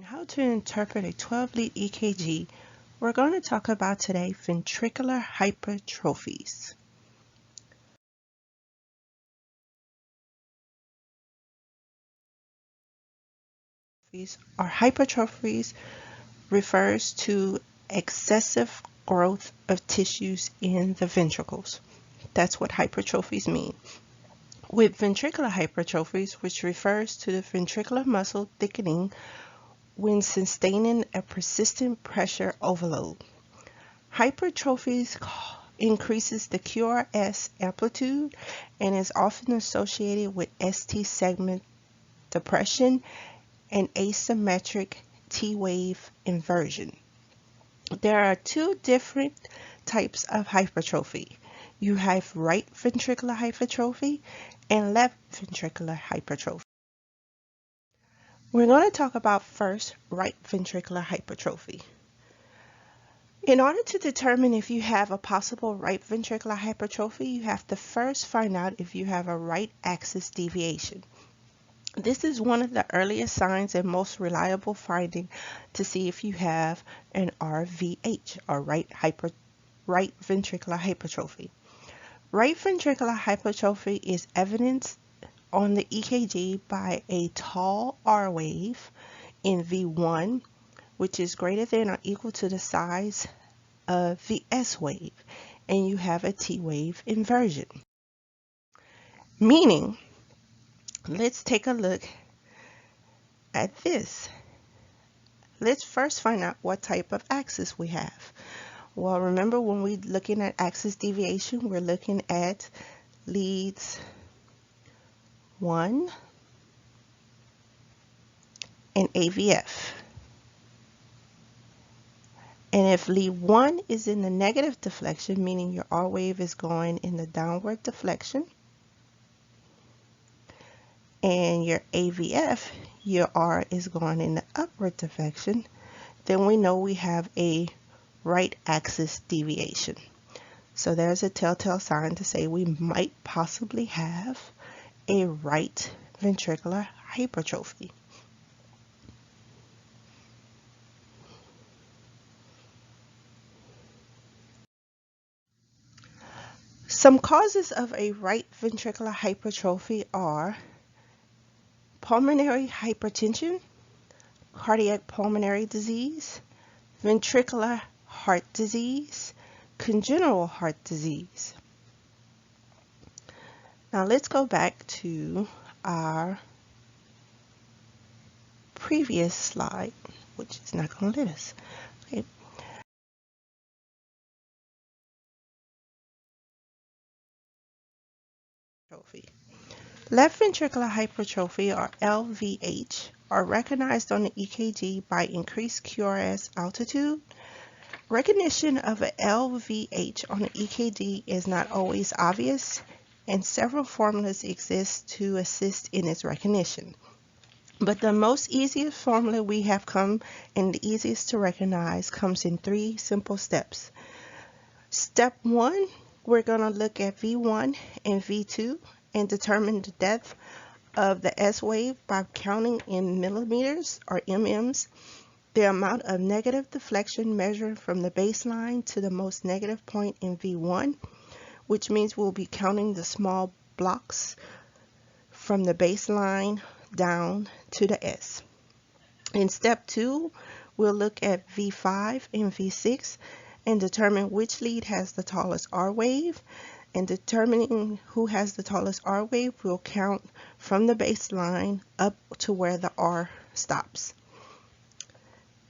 How to interpret a 12-lead EKG. We're going to talk about today ventricular hypertrophies. Hypertrophies refers to excessive growth of tissues in the ventricles. That's what hypertrophies mean. With ventricular hypertrophies, which refers to the ventricular muscle thickening when sustaining a persistent pressure overload. Hypertrophies increases the QRS amplitude and is often associated with ST segment depression and asymmetric T wave inversion. There are two different types of hypertrophy. You have right ventricular hypertrophy and left ventricular hypertrophy. We're going to talk about first right ventricular hypertrophy. In order to determine if you have a possible right ventricular hypertrophy, you have to first find out if you have a right axis deviation. This is one of the earliest signs and most reliable finding to see if you have an RVH, or right ventricular hypertrophy. Right ventricular hypertrophy is evidenced on the EKG by a tall R wave in V1, which is greater than or equal to the size of the S wave, and you have a T wave inversion. Meaning, let's take a look at this. Let's first find out what type of axis we have. Well, remember when we're looking at axis deviation, we're looking at leads 1 and AVF. And if lead 1 is in the negative deflection, meaning your R wave is going in the downward deflection, and your AVF, your R is going in the upward deflection, then we know we have a right axis deviation. So there's a telltale sign to say we might possibly have a right ventricular hypertrophy. Some causes of a right ventricular hypertrophy are pulmonary hypertension, cardiac pulmonary disease, ventricular heart disease, congenital heart disease. Now let's go back to our previous slide, which is not going to let us. Okay. Left ventricular hypertrophy, or LVH, are recognized on the EKG by increased QRS altitude. Recognition of a LVH on the EKG is not always obvious, and several formulas exist to assist in its recognition. But the most easiest formula we have come and the easiest to recognize comes in 3 simple steps. Step 1, we're going to look at V1 and V2 and determine the depth of the S wave by counting in millimeters or mm's the amount of negative deflection measured from the baseline to the most negative point in V1, which means we'll be counting the small blocks from the baseline down to the S. In step 2, we'll look at V5 and V6 and determine which lead has the tallest R wave. And determining who has the tallest R wave, we'll count from the baseline up to where the R stops.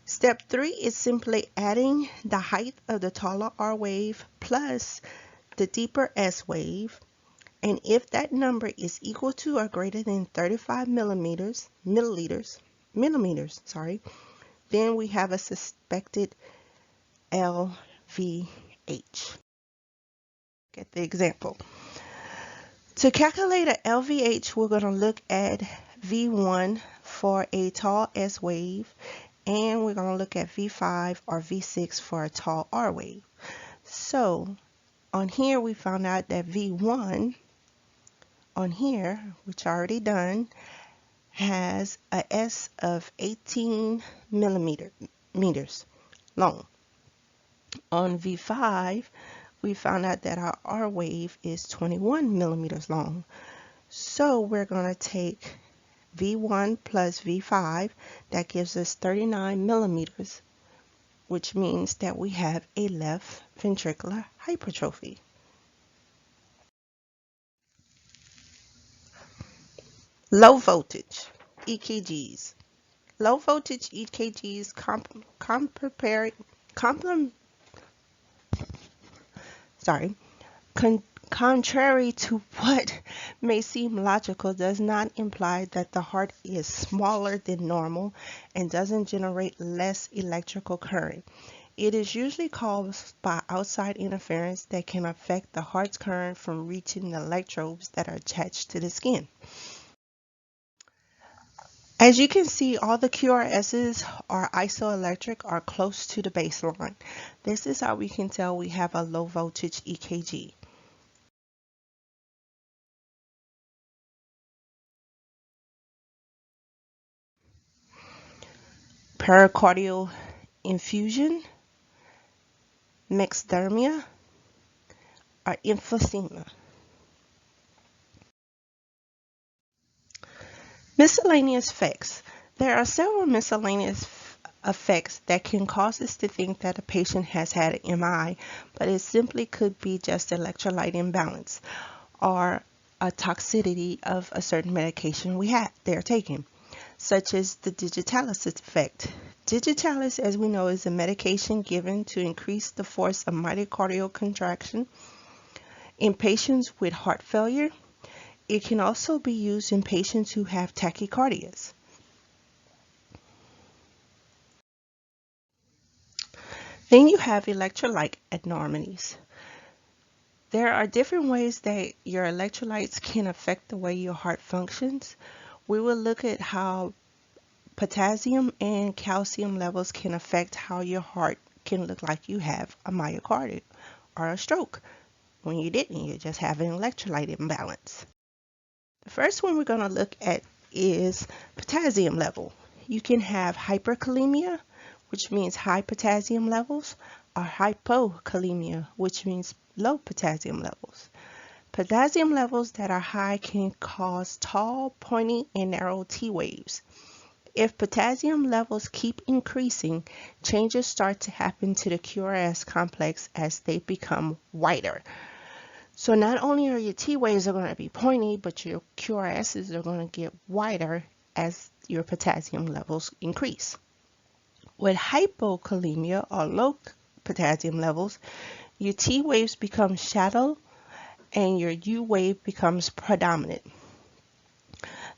Step 3 is simply adding the height of the taller R wave plus the deeper S wave, and if that number is equal to or greater than 35 millimeters, then we have a suspected LVH. Get the example. To calculate an LVH, we're going to look at V1 for a tall S wave, and we're going to look at V5 or V6 for a tall R wave. So on here, we found out that V1 on here, which I already done, has a S of 18 meters long. On V5, we found out that our R wave is 21 millimeters long. So we're going to take V1 plus V5, that gives us 39 millimeters, which means that we have a left ventricular hypertrophy. Low voltage EKGs. Low voltage EKGs contrary to what may seem logical, does not imply that the heart is smaller than normal and doesn't generate less electrical current. It is usually caused by outside interference that can affect the heart's current from reaching the electrodes that are attached to the skin. As you can see, all the QRSs are isoelectric or close to the baseline. This is how we can tell we have a low voltage EKG. Pericardial infusion, myxdermia, or emphysema. Miscellaneous effects. There are several miscellaneous effects that can cause us to think that a patient has had an MI, but it simply could be just electrolyte imbalance or a toxicity of a certain medication they're taking, such as the digitalis effect. Digitalis, as we know, is a medication given to increase the force of myocardial contraction in patients with heart failure. It can also be used in patients who have tachycardias. Then you have electrolyte abnormalities. There are different ways that your electrolytes can affect the way your heart functions. We will look at how potassium and calcium levels can affect how your heart can look like you have a myocardium or a stroke. When you didn't, you just have an electrolyte imbalance. The first one we're going to look at is potassium level. You can have hyperkalemia, which means high potassium levels, or hypokalemia, which means low potassium levels. Potassium levels that are high can cause tall, pointy, and narrow T waves. If potassium levels keep increasing, changes start to happen to the QRS complex as they become wider. So not only are your T waves are going to be pointy, but your QRSs are going to get wider as your potassium levels increase. With hypokalemia or low potassium levels, your T waves become shallow and your U wave becomes predominant.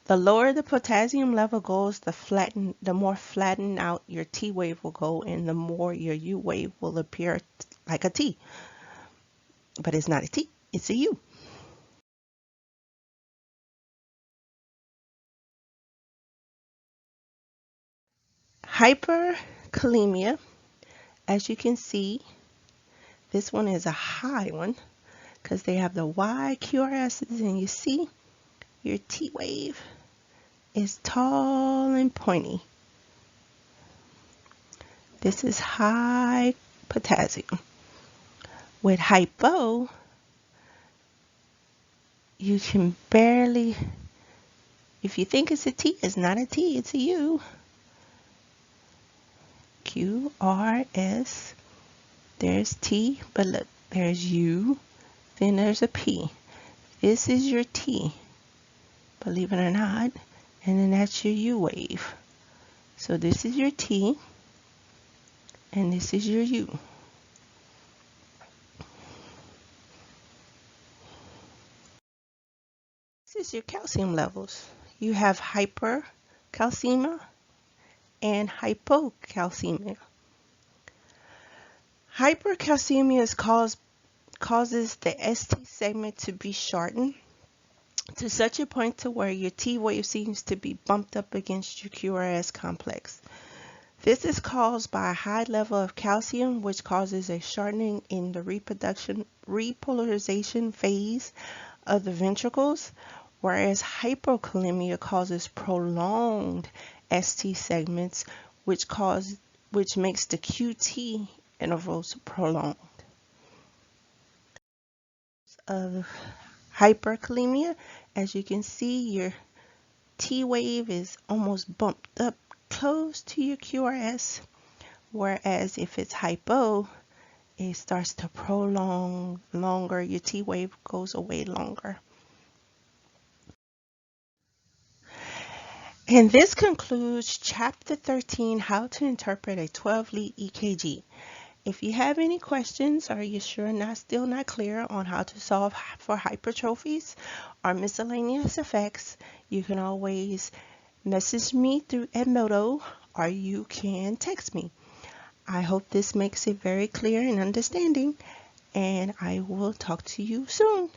The lower the potassium level goes, the more flattened out your T wave will go, and the more your U wave will appear like a T. But it's not a T, it's a U. Hyperkalemia, as you can see, this one is a high one because they have the wide QRSs, and you see your T wave is tall and pointy. This is high potassium. With hypo, you can barely, if you think it's a T, it's not a T, it's a U. Q, R, S, there's T, but look, there's U, then there's a P. This is your T, believe it or not, and then that's your U wave. So this is your T, and this is your U. This is your calcium levels. You have hypercalcemia and hypocalcemia. Hypercalcemia causes the ST segment to be shortened to such a point to where your T wave seems to be bumped up against your QRS complex. This is caused by a high level of calcium, which causes a shortening in the repolarization phase of the ventricles, whereas hypokalemia causes prolonged ST segments, which makes the QT intervals prolonged. Of hyperkalemia, as you can see, your T wave is almost bumped up close to your QRS, whereas if it's hypo, it starts to prolong longer. Your T wave goes away longer. And this concludes Chapter 13, How to Interpret a 12-Lead EKG. If you have any questions or you're still not clear on how to solve for hypertrophies or miscellaneous effects, you can always message me through Edmodo or you can text me. I hope this makes it very clear and understanding, and I will talk to you soon.